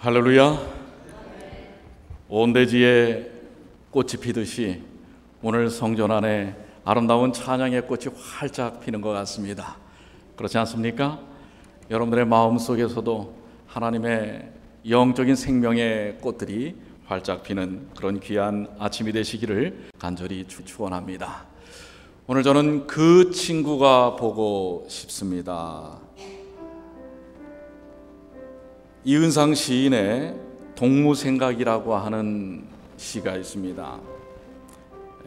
할렐루야. 온 대지에 꽃이 피듯이 오늘 성전 안에 아름다운 찬양의 꽃이 활짝 피는 것 같습니다. 그렇지 않습니까? 여러분들의 마음 속에서도 하나님의 영적인 생명의 꽃들이 활짝 피는 그런 귀한 아침이 되시기를 간절히 축원합니다. 오늘 저는 그 친구가 보고 싶습니다. 이은상 시인의 동무생각이라고 하는 시가 있습니다.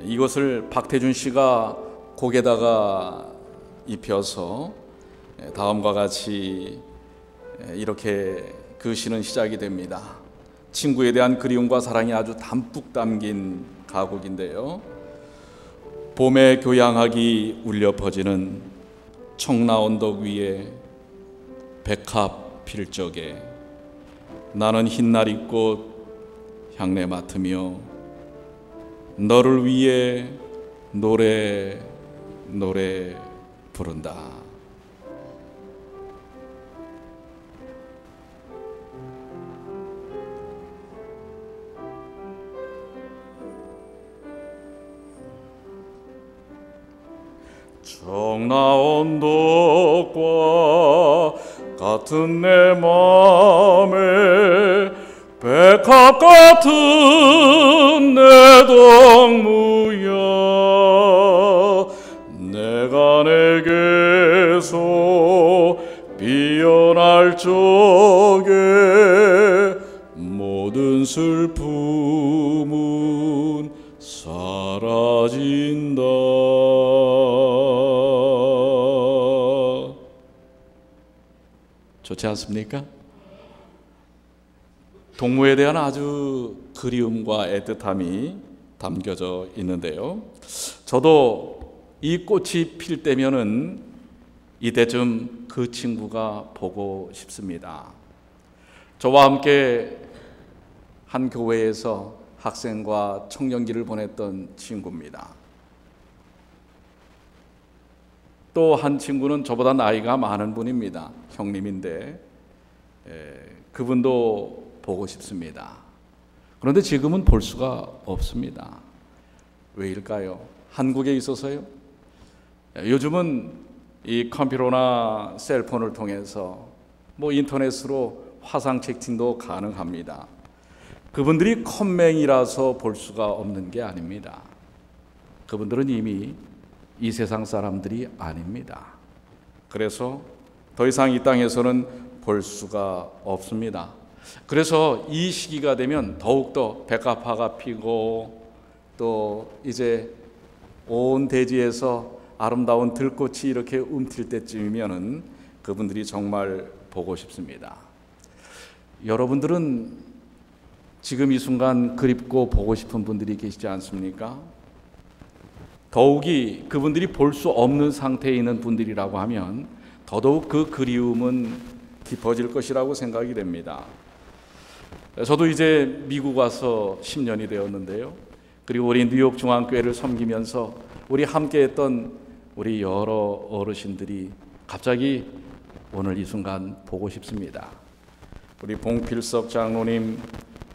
이것을 박태준 씨가 곡에다가 입혀서 다음과 같이 이렇게 그 시는 시작이 됩니다. 친구에 대한 그리움과 사랑이 아주 담뿍 담긴 가곡인데요. 봄의 교양학이 울려 퍼지는 청라언덕 위에 백합 필 적에 나는 흰나리꽃 향내 맡으며 너를 위해 노래 부른다. 청라언덕과 같은 내 맘에 백합 같은 내 동무야, 내가 내게서 피어날 적에 모든 슬픔은 사라진다. 좋지 않습니까? 동무에 대한 아주 그리움과 애틋함이 담겨져 있는데요. 저도 이 꽃이 필 때면은 이때쯤 그 친구가 보고 싶습니다. 저와 함께 한 교회에서 학생과 청년기를 보냈던 친구입니다. 또 한 친구는 저보다 나이가 많은 분입니다. 형님인데 그분도 보고 싶습니다. 그런데 지금은 볼 수가 없습니다. 왜일까요? 한국에 있어서요? 요즘은 이 컴퓨터나 셀폰을 통해서 인터넷으로 화상 채팅도 가능합니다. 그분들이 컴맹이라서 볼 수가 없는 게 아닙니다. 그분들은 이미 이 세상 사람들이 아닙니다. 그래서 더 이상 이 땅에서는 볼 수가 없습니다. 그래서 이 시기가 되면 더욱더 백합화가 피고 또 이제 온 대지에서 아름다운 들꽃이 이렇게 움틀 때쯤이면은 그분들이 정말 보고 싶습니다. 여러분들은 지금 이 순간 그립고 보고 싶은 분들이 계시지 않습니까? 더욱이 그분들이 볼 수 없는 상태에 있는 분들이라고 하면 더더욱 그 그리움은 깊어질 것이라고 생각이 됩니다. 저도 이제 미국 와서 10년이 되었는데요. 그리고 우리 뉴욕 중앙교회를 섬기면서 우리 함께했던 우리 여러 어르신들이 갑자기 오늘 이 순간 보고 싶습니다. 우리 봉필석 장로님,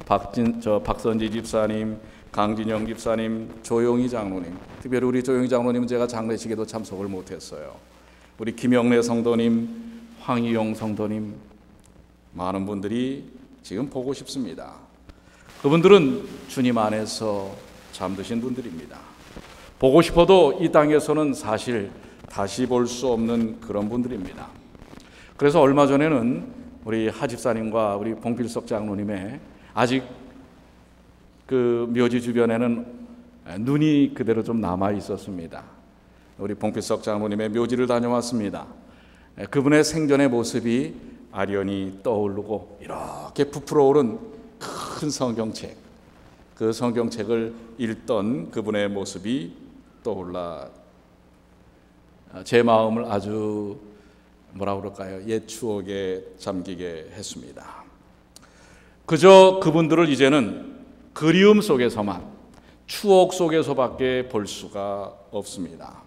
박선지 집사님, 강진영 집사님, 조용희 장로님, 특별히 우리 조용희 장로님은 제가 장례식에도 참석을 못했어요. 우리 김영래 성도님, 황희용 성도님, 많은 분들이 지금 보고 싶습니다. 그분들은 주님 안에서 잠드신 분들입니다. 보고 싶어도 이 땅에서는 사실 다시 볼 수 없는 그런 분들입니다. 그래서 얼마 전에는 우리 하 집사님과 우리 봉필석 장로님의 아직 그 묘지 주변에는 눈이 그대로 좀 남아 있었습니다. 우리 봉필석 장로님의 묘지를 다녀왔습니다. 그분의 생전의 모습이 아련히 떠오르고 이렇게 부풀어 오른 큰 성경책, 그 성경책을 읽던 그분의 모습이 떠올라 제 마음을 아주 옛 추억에 잠기게 했습니다. 그저 그분들을 이제는 그리움 속에서만, 추억 속에서밖에 볼 수가 없습니다.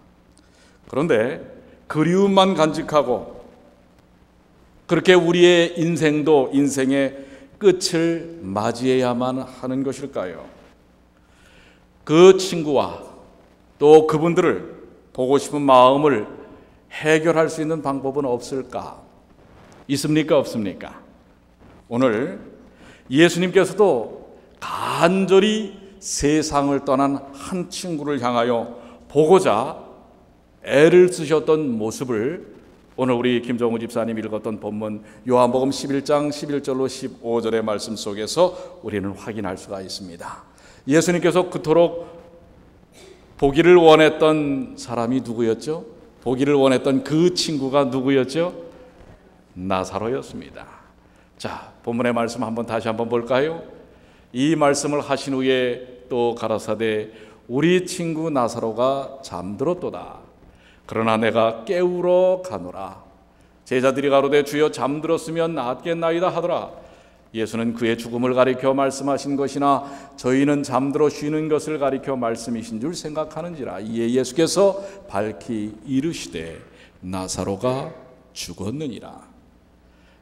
그런데 그리움만 간직하고 그렇게 우리의 인생도 인생의 끝을 맞이해야만 하는 것일까요? 그 친구와 또 그분들을 보고 싶은 마음을 해결할 수 있는 방법은 없을까? 있습니까? 없습니까? 오늘 예수님께서도 간절히 세상을 떠난 한 친구를 향하여 보고자 애를 쓰셨던 모습을 오늘 우리 김정우 집사님 읽었던 본문 요한복음 11장 11절로 15절의 말씀 속에서 우리는 확인할 수가 있습니다. 예수님께서 그토록 보기를 원했던 사람이 누구였죠? 보기를 원했던 그 친구가 누구였죠? 나사로였습니다. 자, 본문의 말씀 다시 한번 볼까요? 이 말씀을 하신 후에 또 가라사대 우리 친구 나사로가 잠들었도다. 그러나 내가 깨우러 가노라. 제자들이 가로되 주여 잠들었으면 낫겠나이다 하더라. 예수는 그의 죽음을 가리켜 말씀하신 것이나 저희는 잠들어 쉬는 것을 가리켜 말씀이신 줄 생각하는지라. 이에 예수께서 밝히 이르시되 나사로가 죽었느니라.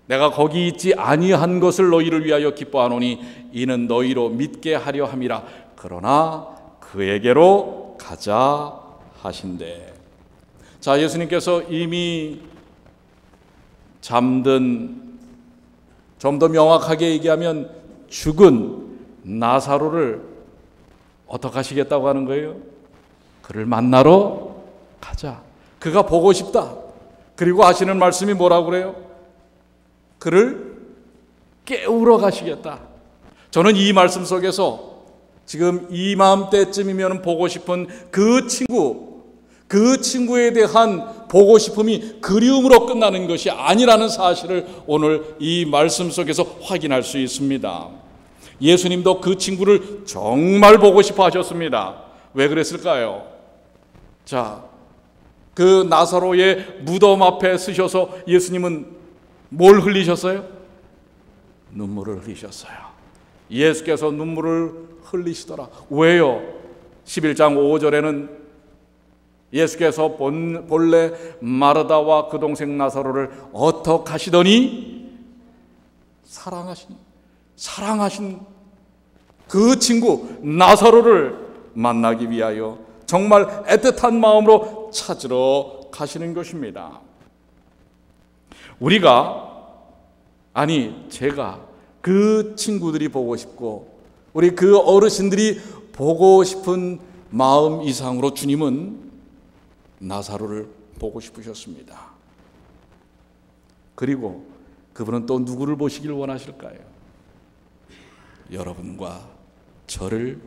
내가 거기 있지 아니한 것을 너희를 위하여 기뻐하노니 이는 너희로 믿게 하려 함이라. 그러나 그에게로 가자 하신대. 자, 예수님께서 이미 잠든, 좀 더 명확하게 얘기하면 죽은 나사로를 어떻게 하시겠다고 하는 거예요? 그를 만나러 가자. 그가 보고 싶다. 그리고 하시는 말씀이 뭐라고 그래요? 그를 깨우러 가시겠다. 저는 이 말씀 속에서 지금 이맘때쯤이면 보고 싶은 그 친구에 대한 보고 싶음이 그리움으로 끝나는 것이 아니라는 사실을 오늘 이 말씀 속에서 확인할 수 있습니다. 예수님도 그 친구를 정말 보고 싶어 하셨습니다. 왜 그랬을까요? 자, 그 나사로의 무덤 앞에 서셔서 예수님은 뭘 흘리셨어요? 눈물을 흘리셨어요. 예수께서 눈물을 흘리시더라. 왜요? 11장 5절에는 예수께서 본래 마르다와 그 동생 나사로를 어떻게 하시더니 사랑하신 그 친구 나사로를 만나기 위하여 정말 애틋한 마음으로 찾으러 가시는 것입니다. 제가 그 친구들이 보고 싶고 우리 그 어르신들이 보고 싶은 마음 이상으로 주님은 나사로를 보고 싶으셨습니다. 그리고 그분은 또 누구를 보시길 원하실까요? 여러분과 저를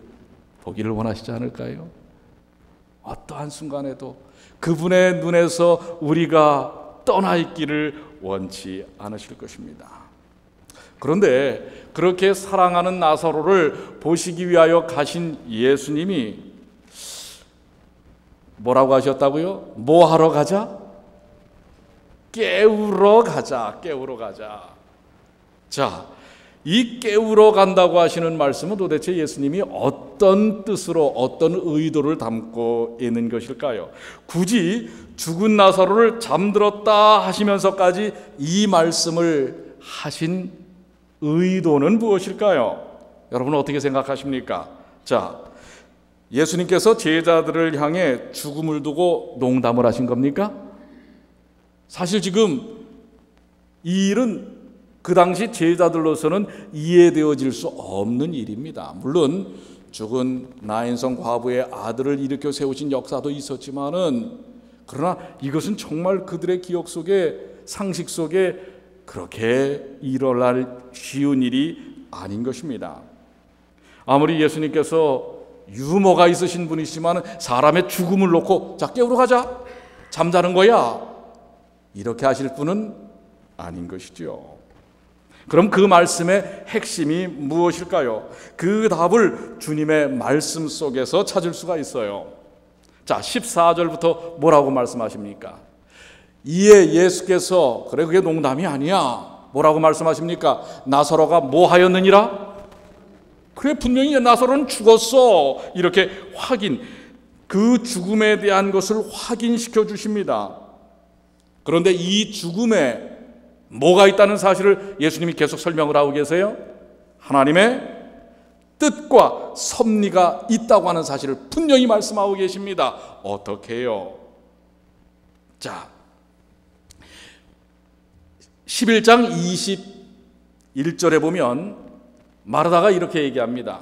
보기를 원하시지 않을까요? 어떠한 순간에도 그분의 눈에서 우리가 떠나 있기를 원치 않으실 것입니다. 그런데 그렇게 사랑하는 나사로를 보시기 위하여 가신 예수님이 뭐라고 하셨다고요? 뭐 하러 가자? 깨우러 가자. 자, 이 깨우러 간다고 하시는 말씀은 도대체 예수님이 어떤 뜻으로 어떤 의도를 담고 있는 것일까요? 굳이 죽은 나사로를 잠들었다 하시면서까지 이 말씀을 하신 의도는 무엇일까요? 여러분은 어떻게 생각하십니까? 자, 예수님께서 제자들을 향해 죽음을 두고 농담을 하신 겁니까? 사실 지금 이 일은 그 당시 제자들로서는 이해되어질 수 없는 일입니다. 물론 죽은 나인성 과부의 아들을 일으켜 세우신 역사도 있었지만은 그러나 이것은 정말 그들의 기억 속에 상식 속에 그렇게 일어날 쉬운 일이 아닌 것입니다. 아무리 예수님께서 유머가 있으신 분이시지만 사람의 죽음을 놓고 자 깨우러 가자 잠자는 거야 이렇게 하실 분은 아닌 것이죠. 그럼 그 말씀의 핵심이 무엇일까요? 그 답을 주님의 말씀 속에서 찾을 수가 있어요. 자, 14절부터 뭐라고 말씀하십니까? 이에 예수께서 그래 그게 농담이 아니야. 뭐라고 말씀하십니까? 나사로가 뭐 하였느니라? 그래 분명히 나사로는 죽었어. 이렇게 그 죽음에 대한 것을 확인시켜 주십니다. 그런데 이 죽음에 뭐가 있다는 사실을 예수님이 계속 설명을 하고 계세요. 하나님의 뜻과 섭리가 있다고 하는 사실을 분명히 말씀하고 계십니다. 어떻게 해요? 자, 11장 21절에 보면 마르다가 이렇게 얘기합니다.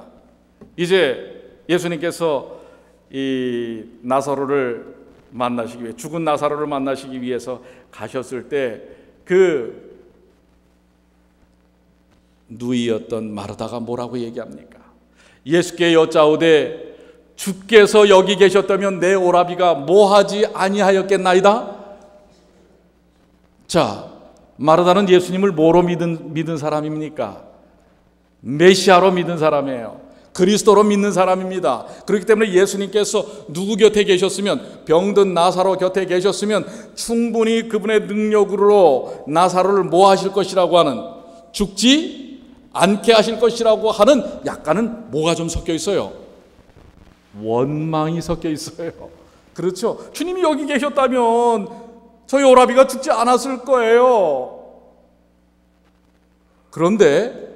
이제 예수님께서 이 나사로를 만나시기 위해, 죽은 나사로를 만나시기 위해서 가셨을 때 그 누이였던 마르다가 뭐라고 얘기합니까? 예수께 여짜오되 주께서 여기 계셨다면 내 오라비가 뭐하지 아니하였겠나이다. 자, 마르다는 예수님을 뭐로 믿은 사람입니까? 메시아로 믿은 사람이에요. 그리스도로 믿는 사람입니다. 그렇기 때문에 예수님께서 누구 곁에 계셨으면, 병든 나사로 곁에 계셨으면 충분히 그분의 능력으로 나사로를 뭐 하실 것이라고 하는, 죽지 않게 하실 것이라고 하는 약간은 뭐가 좀 섞여 있어요? 원망이 섞여 있어요. 그렇죠? 주님이 여기 계셨다면 저희 오라비가 죽지 않았을 거예요. 그런데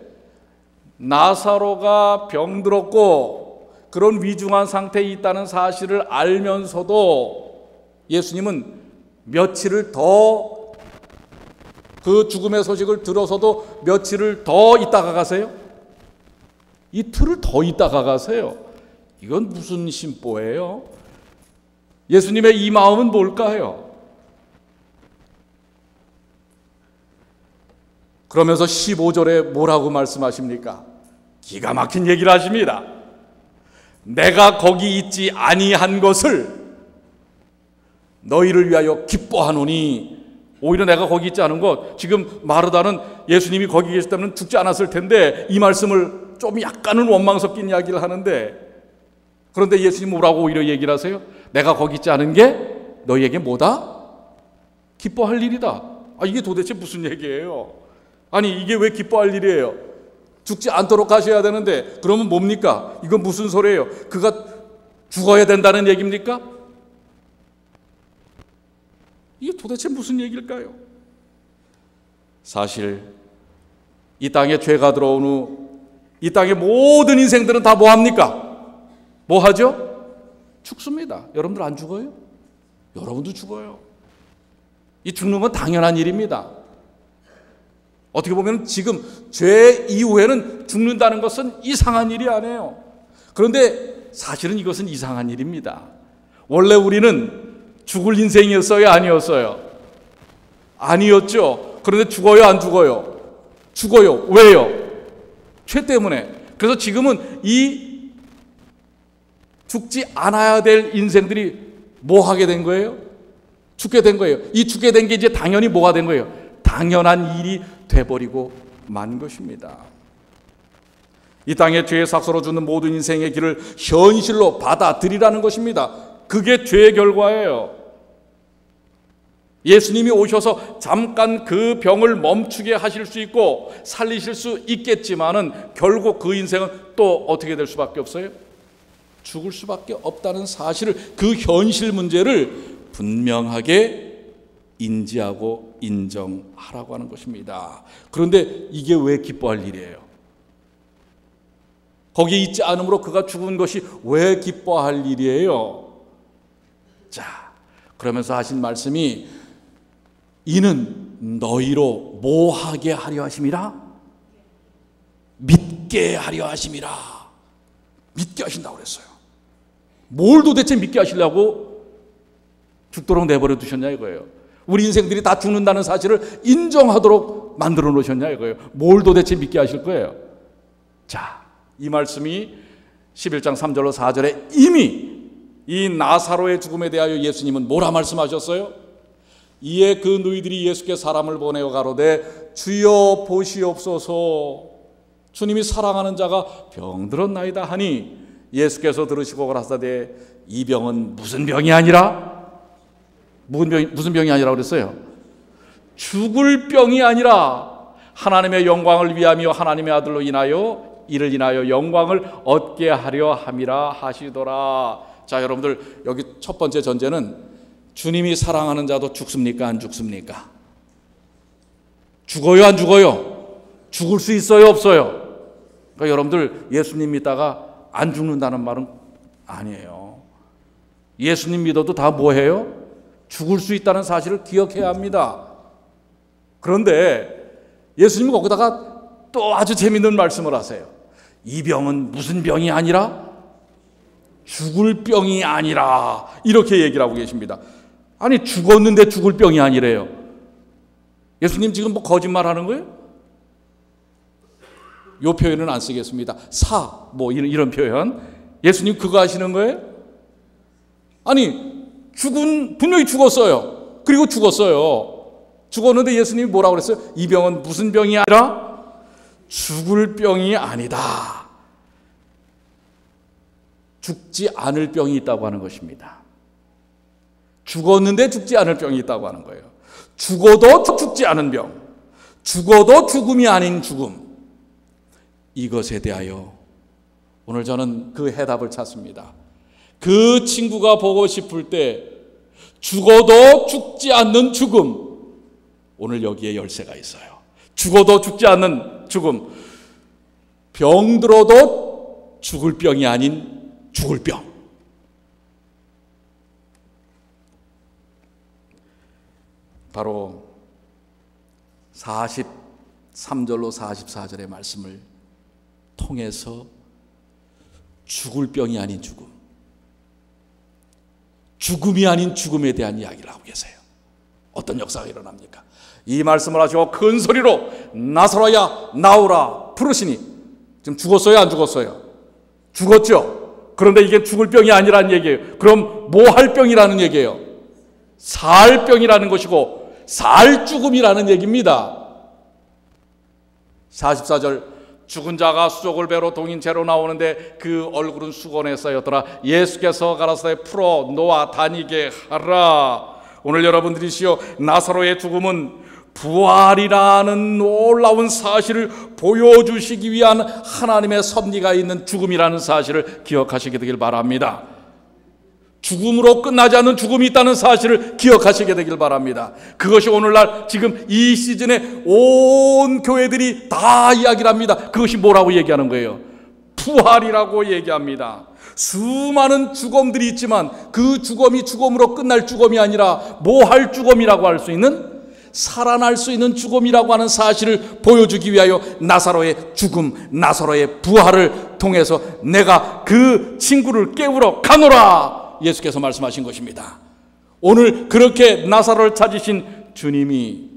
나사로가 병들었고 그런 위중한 상태에 있다는 사실을 알면서도 예수님은 며칠을 더, 그 죽음의 소식을 들어서도 며칠을 더 있다가 가세요? 이틀을 더 있다가 가세요. 이건 무슨 심보예요? 예수님의 이 마음은 뭘까요? 그러면서 15절에 뭐라고 말씀하십니까? 기가 막힌 얘기를 하십니다. 내가 거기 있지 아니한 것을 너희를 위하여 기뻐하노니. 오히려 내가 거기 있지 않은 것, 지금 마르다는 예수님이 거기 계셨다면 죽지 않았을 텐데 이 말씀을 좀 약간은 원망 섞인 이야기를 하는데, 그런데 예수님 뭐라고 오히려 얘기를 하세요? 내가 거기 있지 않은 게 너희에게 뭐다? 기뻐할 일이다. 이게 도대체 무슨 얘기예요? 아니, 이게 왜 기뻐할 일이에요? 죽지 않도록 하셔야 되는데 그러면 뭡니까? 이건 무슨 소리예요? 그가 죽어야 된다는 얘기입니까? 이게 도대체 무슨 얘기일까요? 사실 이 땅에 죄가 들어온 후 이 땅의 모든 인생들은 다 뭐합니까? 뭐하죠? 죽습니다. 여러분들 안 죽어요? 여러분도 죽어요. 이 죽는 건 당연한 일입니다. 어떻게 보면 지금 죄 이후에는 죽는다는 것은 이상한 일이 아니에요. 그런데 사실은 이것은 이상한 일입니다. 원래 우리는 죽을 인생이었어요? 아니었어요? 아니었죠. 그런데 죽어요? 안 죽어요? 죽어요. 왜요? 죄 때문에. 그래서 지금은 이 죽지 않아야 될 인생들이 뭐 하게 된 거예요? 죽게 된 거예요. 이 죽게 된 게 이제 당연히 뭐가 된 거예요? 당연한 일이 돼버리고 만 것입니다. 이 땅에 죄의 삭서로 주는 모든 인생의 길을 현실로 받아들이라는 것입니다. 그게 죄의 결과예요. 예수님이 오셔서 잠깐 그 병을 멈추게 하실 수 있고 살리실 수 있겠지만은 결국 그 인생은 또 어떻게 될 수밖에 없어요? 죽을 수밖에 없다는 사실을, 그 현실 문제를 분명하게 인지하고 인정하라고 하는 것입니다. 그런데 이게 왜 기뻐할 일이에요? 거기에 있지 않으므로 그가 죽은 것이 왜 기뻐할 일이에요? 자, 그러면서 하신 말씀이 이는 너희로 뭐 하게 하려 하심이라? 믿게 하려 하심이라. 믿게 하신다고 그랬어요. 뭘 도대체 믿게 하시려고 죽도록 내버려 두셨냐 이거예요. 우리 인생들이 다 죽는다는 사실을 인정하도록 만들어 놓으셨냐 이거예요. 뭘 도대체 믿게 하실 거예요? 자, 이 말씀이 11장 3절로 4절에 이미 이 나사로의 죽음에 대하여 예수님은 뭐라 말씀하셨어요? 이에 그 누이들이 예수께 사람을 보내어 가로되 주여 보시옵소서, 주님이 사랑하는 자가 병들었나이다 하니 예수께서 들으시고 가라사대 이 병은 무슨 병이 아니라, 무슨 병이 아니라 그랬어요? 죽을 병이 아니라 하나님의 영광을 위하며 하나님의 아들로 인하여 이를 인하여 영광을 얻게 하려 함이라 하시더라. 자, 여러분들 여기 첫 번째 전제는 주님이 사랑하는 자도 죽습니까? 안 죽습니까? 죽어요? 안 죽어요? 죽을 수 있어요? 없어요? 그러니까 여러분들 예수님 믿다가 안 죽는다는 말은 아니에요. 예수님 믿어도 다 뭐해요? 죽을 수 있다는 사실을 기억해야 합니다. 그런데 예수님은 거기다가 또 아주 재밌는 말씀을 하세요. 이 병은 무슨 병이 아니라 죽을 병이 아니라, 이렇게 얘기를 하고 계십니다. 아니, 죽었는데 죽을 병이 아니래요. 예수님 지금 뭐 거짓말하는 거예요? 이 표현은 안 쓰겠습니다. 뭐 이런 표현. 예수님 그거 하시는 거예요? 아니, 분명히 죽었어요. 그리고 죽었는데 예수님이 뭐라고 그랬어요? 이 병은 무슨 병이 아니라 죽을 병이 아니다. 죽지 않을 병이 있다고 하는 것입니다. 죽었는데 죽지 않을 병이 있다고 하는 거예요. 죽어도 죽지 않은 병, 죽어도 죽음이 아닌 죽음. 이것에 대하여 오늘 저는 그 해답을 찾습니다. 그 친구가 보고 싶을 때 죽어도 죽지 않는 죽음, 오늘 여기에 열쇠가 있어요. 죽어도 죽지 않는 죽음, 병들어도 죽을 병이 아닌 죽을 병. 바로 43절로 44절의 말씀을 통해서 죽을 병이 아닌 죽음, 죽음이 아닌 죽음에 대한 이야기를 하고 계세요. 어떤 역사가 일어납니까? 이 말씀을 하시고 큰 소리로 나사로야 나오라 부르시니, 지금 죽었어요, 안 죽었어요? 죽었죠. 그런데 이게 죽을 병이 아니라는 얘기예요. 그럼 뭐 할 병이라는 얘기예요? 살 병이라는 것이고 살 죽음이라는 얘기입니다. 44절, 죽은 자가 수족을 배로 동인 채로 나오는데 그 얼굴은 수건에 쌓였더라. 예수께서 가라사대 풀어 놓아 다니게 하라. 오늘 여러분들이시여, 나사로의 죽음은 부활이라는 놀라운 사실을 보여주시기 위한 하나님의 섭리가 있는 죽음이라는 사실을 기억하시게 되길 바랍니다. 죽음으로 끝나지 않는 죽음이 있다는 사실을 기억하시게 되길 바랍니다. 그것이 오늘날 지금 이 시즌에 온 교회들이 다 이야기를 합니다. 그것이 뭐라고 얘기하는 거예요? 부활이라고 얘기합니다. 수많은 죽음들이 있지만 그 죽음이 죽음으로 끝날 죽음이 아니라 뭐 할 죽음이라고 할 수 있는, 살아날 수 있는 죽음이라고 하는 사실을 보여주기 위하여 나사로의 죽음, 나사로의 부활을 통해서 내가 그 친구를 깨우러 가노라, 예수께서 말씀하신 것입니다. 오늘 그렇게 나사로를 찾으신 주님이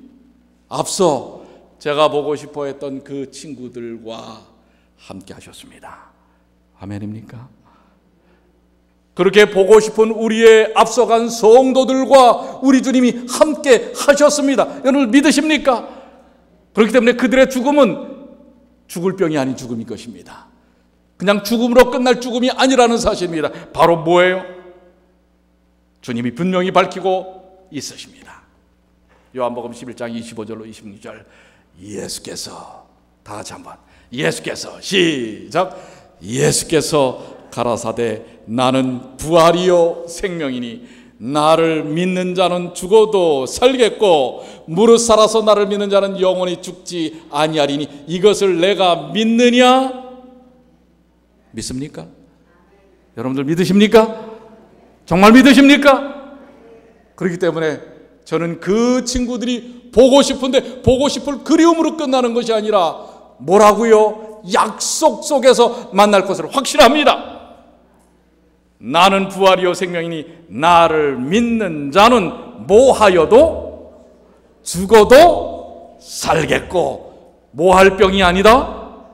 앞서 제가 보고 싶어 했던 그 친구들과 함께 하셨습니다. 아멘입니까? 그렇게 보고 싶은 우리의 앞서간 성도들과 우리 주님이 함께 하셨습니다. 여러분 믿으십니까? 그렇기 때문에 그들의 죽음은 죽을 병이 아닌 죽음일 것입니다. 그냥 죽음으로 끝날 죽음이 아니라는 사실입니다. 바로 뭐예요? 주님이 분명히 밝히고 있으십니다. 요한복음 11장 25절로 26절, 예수께서, 다 같이 한번, 예수께서, 시작, 예수께서 가라사대 나는 부활이요 생명이니 나를 믿는 자는 죽어도 살겠고 무릇 살아서 나를 믿는 자는 영원히 죽지 아니하리니 이것을 내가 믿느냐? 믿습니까? 여러분들 믿으십니까? 정말 믿으십니까? 그렇기 때문에 저는 그 친구들이 보고 싶은데 보고 싶을 그리움으로 끝나는 것이 아니라 뭐라고요? 약속 속에서 만날 것을 확신합니다. 나는 부활이요 생명이니 나를 믿는 자는 뭐하여도 죽어도 살겠고, 뭐할 병이 아니다,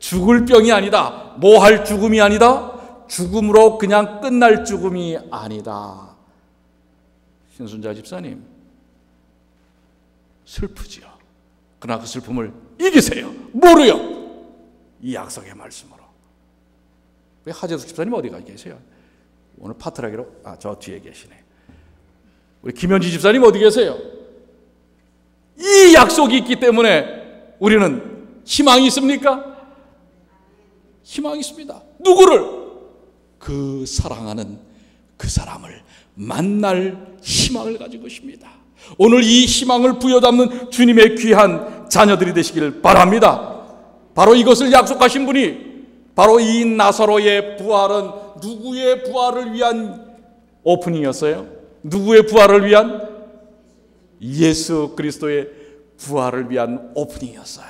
죽을 병이 아니다, 뭐할 죽음이 아니다, 죽음으로 그냥 끝날 죽음이 아니다. 신순자 집사님, 슬프지요. 그러나 그 슬픔을 이기세요. 뭐로요? 이 약속의 말씀으로. 왜 하재숙 집사님 어디가 계세요? 오늘 파트라기로, 저 뒤에 계시네. 우리 김현지 집사님 어디 계세요? 이 약속이 있기 때문에 우리는 희망이 있습니까? 희망이 있습니다. 누구를? 그 사랑하는 그 사람을 만날 희망을 가진 것입니다. 오늘 이 희망을 부여잡는 주님의 귀한 자녀들이 되시길 바랍니다. 바로 이것을 약속하신 분이 바로 이 나사로의 부활은 누구의 부활을 위한 오프닝이었어요? 누구의 부활을 위한? 예수 그리스도의 부활을 위한 오프닝이었어요.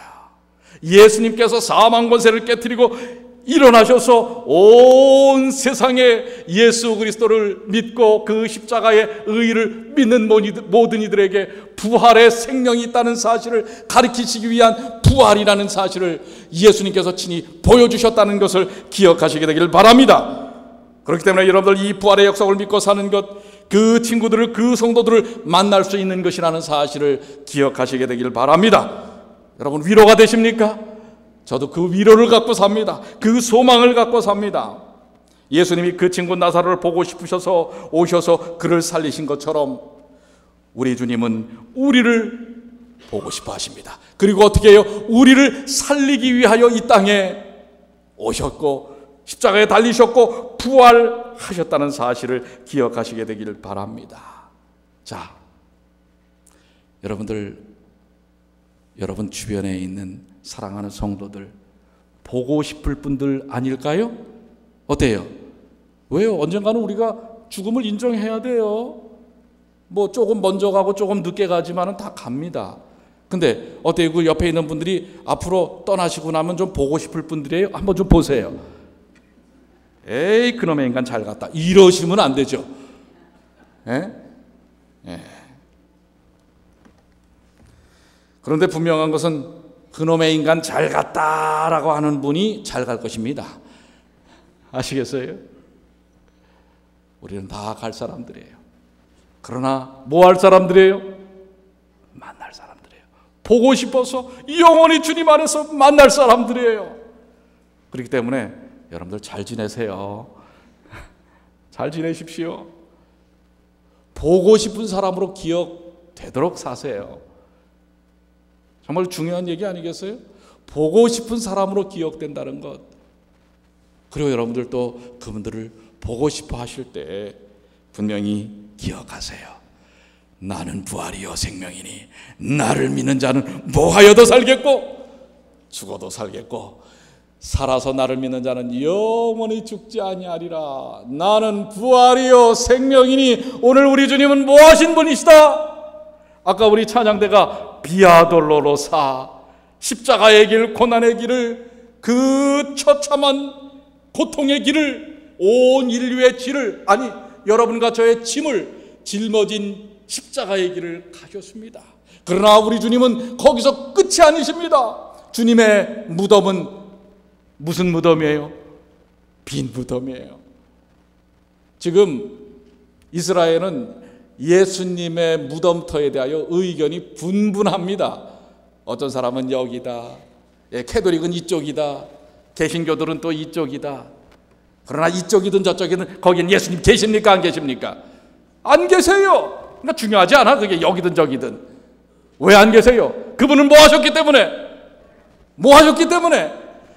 예수님께서 사망 권세를 깨뜨리고 일어나셔서 온 세상에 예수 그리스도를 믿고 그 십자가의 의의를 믿는 모든 이들에게 부활의 생명이 있다는 사실을 가르치시기 위한 부활이라는 사실을 예수님께서 친히 보여주셨다는 것을 기억하시게 되길 바랍니다. 그렇기 때문에 여러분들 이 부활의 역사를 믿고 사는 것, 그 친구들을, 그 성도들을 만날 수 있는 것이라는 사실을 기억하시게 되길 바랍니다. 여러분 위로가 되십니까? 저도 그 위로를 갖고 삽니다. 그 소망을 갖고 삽니다. 예수님이 그 친구 나사로를 보고 싶으셔서 오셔서 그를 살리신 것처럼 우리 주님은 우리를 보고 싶어 하십니다. 그리고 어떻게 해요? 우리를 살리기 위하여 이 땅에 오셨고 십자가에 달리셨고 부활하셨다는 사실을 기억하시게 되기를 바랍니다. 자, 여러분 주변에 있는 사랑하는 성도들 보고 싶을 분들 아닐까요? 어때요? 왜요? 언젠가는 우리가 죽음을 인정해야 돼요. 뭐 조금 먼저 가고 조금 늦게 가지만은 다 갑니다. 근데 어때요? 그 옆에 있는 분들이 앞으로 떠나시고 나면 좀 보고 싶을 분들이에요? 한번 좀 보세요. 에이 그놈의 인간 잘 갔다 이러시면 안 되죠. 예? 예. 그런데 분명한 것은 그놈의 인간 잘 갔다라고 하는 분이 잘 갈 것입니다. 아시겠어요? 우리는 다 갈 사람들이에요. 그러나 뭐 할 사람들이에요? 만날 사람들이에요. 보고 싶어서 영원히 주님 안에서 만날 사람들이에요. 그렇기 때문에 여러분들 잘 지내세요. 잘 지내십시오. 보고 싶은 사람으로 기억되도록 사세요. 정말 중요한 얘기 아니겠어요? 보고 싶은 사람으로 기억된다는 것. 그리고 여러분들 또 그분들을 보고 싶어 하실 때 분명히 기억하세요. 나는 부활이요 생명이니 나를 믿는 자는 뭐하여도 살겠고 죽어도 살겠고 살아서 나를 믿는 자는 영원히 죽지 아니하리라. 나는 부활이요 생명이니 오늘 우리 주님은 뭐 하신 분이시다? 아까 우리 찬양대가 비아돌로로사 십자가의 길, 고난의 길을, 그 처참한 고통의 길을, 온 인류의 질을, 아니 여러분과 저의 짐을 짊어진 십자가의 길을 가셨습니다. 그러나 우리 주님은 거기서 끝이 아니십니다. 주님의 무덤은 무슨 무덤이에요? 빈 무덤이에요. 지금 이스라엘은 예수님의 무덤터에 대하여 의견이 분분합니다. 어떤 사람은 여기다, 캐톨릭은 이쪽이다, 개신교들은 또 이쪽이다. 그러나 이쪽이든 저쪽이든 거기는 예수님 계십니까? 안 계십니까? 안 계세요. 그러니까 중요하지 않아. 그게 여기든 저기든. 왜 안 계세요? 그분은 뭐 하셨기 때문에? 뭐 하셨기 때문에?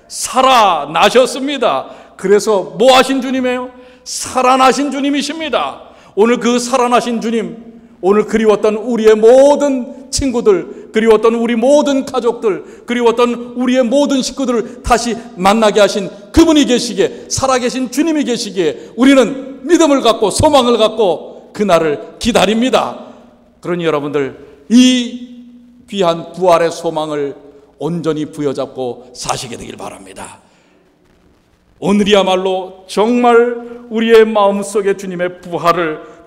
살아나셨습니다. 그래서 뭐 하신 주님이에요? 살아나신 주님이십니다. 오늘 그 살아나신 주님, 오늘 그리웠던 우리의 모든 친구들, 그리웠던 우리 모든 가족들, 그리웠던 우리의 모든 식구들을 다시 만나게 하신 그분이 계시기에, 살아계신 주님이 계시기에 우리는 믿음을 갖고 소망을 갖고 그날을 기다립니다. 그러니 여러분들 이 귀한 부활의 소망을 온전히 부여잡고 사시게 되길 바랍니다. 오늘이야말로 정말 우리의 마음속에 주님의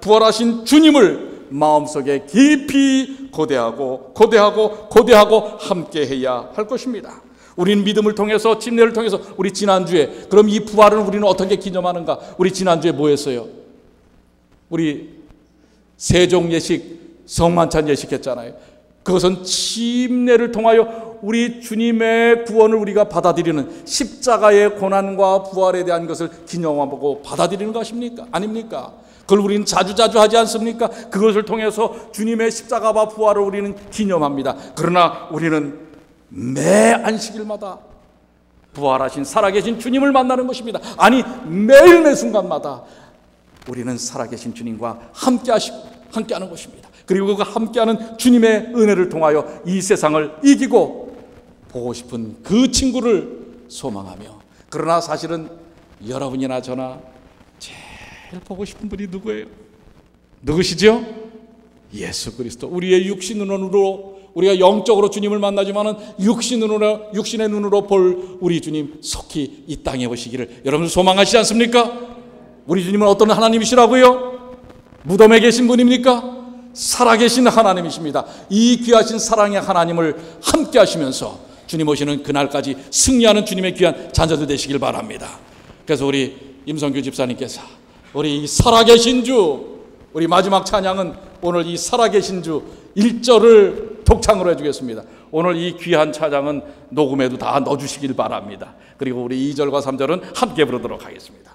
부활하신 주님을 마음속에 깊이 고대하고 함께해야 할 것입니다. 우리는 믿음을 통해서, 침례를 통해서, 우리 지난주에, 그럼 이 부활을 우리는 어떻게 기념하는가? 우리 지난주에 뭐 했어요? 우리 세종 예식, 성만찬 예식했잖아요. 그것은 침례를 통하여 우리 주님의 구원을 우리가 받아들이는, 십자가의 고난과 부활에 대한 것을 기념하고 받아들이는 것입니까? 아닙니까? 그걸 우리는 자주자주 하지 않습니까? 그것을 통해서 주님의 십자가와 부활을 우리는 기념합니다. 그러나 우리는 매 안식일마다 부활하신 살아계신 주님을 만나는 것입니다. 아니, 매일 매 순간마다 우리는 살아계신 주님과 함께하는 것입니다. 그리고 그 함께하는 주님의 은혜를 통하여 이 세상을 이기고 보고 싶은 그 친구를 소망하며, 그러나 사실은 여러분이나 저나 제일 보고 싶은 분이 누구예요? 누구시죠? 예수 그리스도. 우리의 육신의 눈으로, 우리가 영적으로 주님을 만나지만은 육신의 눈으로 볼 우리 주님 속히 이 땅에 오시기를 여러분 소망하시지 않습니까? 우리 주님은 어떤 하나님이시라고요? 무덤에 계신 분입니까? 살아계신 하나님이십니다. 이 귀하신 사랑의 하나님을 함께 하시면서 주님 오시는 그날까지 승리하는 주님의 귀한 자녀들 되시길 바랍니다. 그래서 우리 임성규 집사님께서 우리 이 살아계신 주, 우리 마지막 찬양은 오늘 이 살아계신 주 1절을 독창으로 해주겠습니다. 오늘 이 귀한 찬양은 녹음에도 다 넣어주시길 바랍니다. 그리고 우리 2절과 3절은 함께 부르도록 하겠습니다.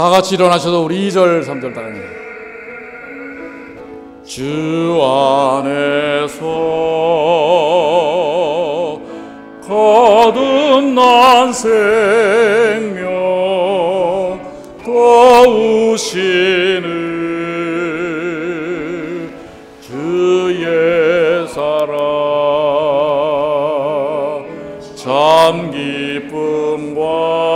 다 같이 일어나셔서 우리 2절 3절 따라합니다. 주 안에서 거듭난 생명 도우시는 주의 사랑 참 기쁨과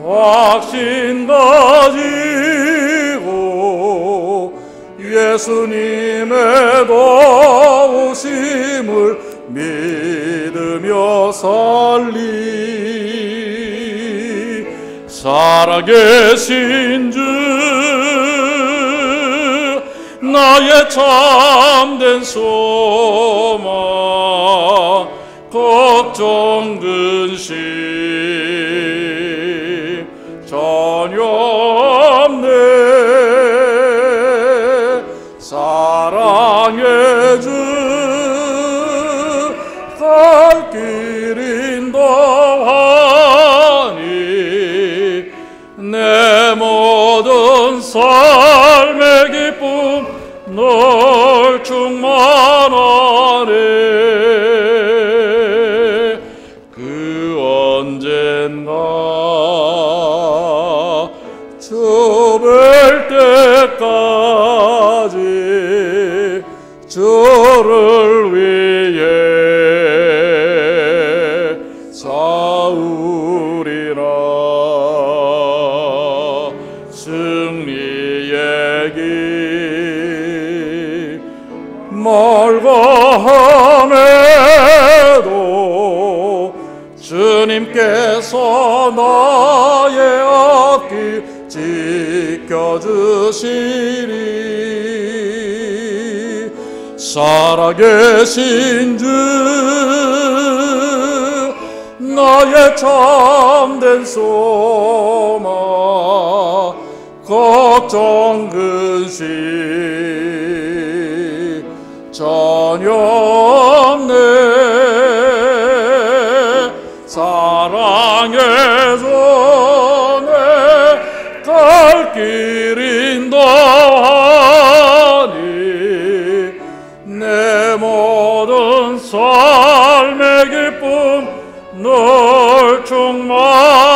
확신 가지고 예수님의 도우심을 믿으며 살리 살아계신 주 나의 참된 소망 걱정 근심 전혀 없네 사랑의 주 갈 길인 더하니 내 모든 삶의 기쁨 널 충만하네 그 언젠가 주뵐 때까지 주를 위해 싸우리라 승리의 길 멀고 함에도 주님께서 나의 앞길 지켜주시리 살아계신 주 나의 참된 소망 걱정 근심 전혀 없네 사랑의 손에 갈 길인 더하니 삶의 기쁨 널 충만